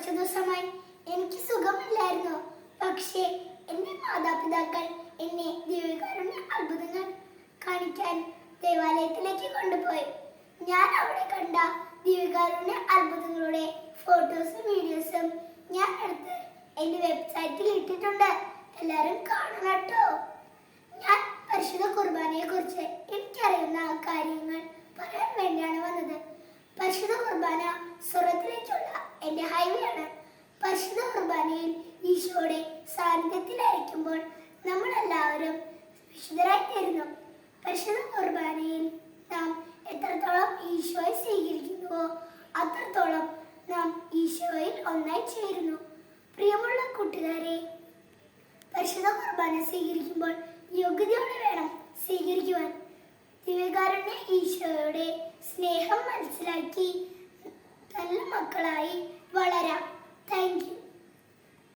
കുറച്ചു ദിവസമായി എനിക്ക് സുഖമില്ലായിരുന്നു. പക്ഷേ എൻ്റെ മാതാപിതാക്കൾ എന്നെ ദിവ്യകാരുണ്യ അത്ഭുതങ്ങൾ കാണിക്കാൻ ദേവാലയത്തിലേക്ക് കൊണ്ടുപോയി. ഞാൻ അവിടെ കണ്ട ദിവ്യകാരുണ്യ അത്ഭുതങ്ങളുടെ ഫോട്ടോസും വീഡിയോസും ഞാൻ എടുത്ത് എൻ്റെ വെബ്സൈറ്റിൽ ഇട്ടിട്ടുണ്ട്. എല്ലാവരും കാണണം കേട്ടോ. ഞാൻ പരിശുദ്ധ കുർബാനയെ കുറിച്ച് എനിക്കറിയുന്ന കാര്യങ്ങൾ പറയാൻ വേണ്ടിയാണ് വന്നത്. പരിശുദ്ധ കുർബാന സ്വർഗ്ഗത്തിലേക്കുള്ള എൻ്റെ ഹൈവേ ആണ്. പരിശുദ്ധ കുർബാനയിൽ ഈശോയുടെ സാന്നിധ്യത്തിലായിരിക്കുമ്പോൾ നമ്മളെല്ലാവരും വിശുദ്ധരായി തീരുന്നു. പരിശുദ്ധ കുർബാനയിൽ നാം എത്രത്തോളം ഈശോയെ സ്വീകരിക്കുന്നുവോ അത്രത്തോളം നാം ഈശോയിൽ ഒന്നായി ചേരുന്നു. പ്രിയമുള്ള കൂട്ടുകാരെ, പരിശുദ്ധ കുർബാന സ്വീകരിക്കുമ്പോൾ യോഗ്യതയോടെ വേണം സ്വീകരിക്കുവാൻ. ദിവ്യകാരുണ്യ ഈശോയുടെ സ്നേഹം മനസ്സിലാക്കി നല്ല മക്കളായി വളരാം. Thank you.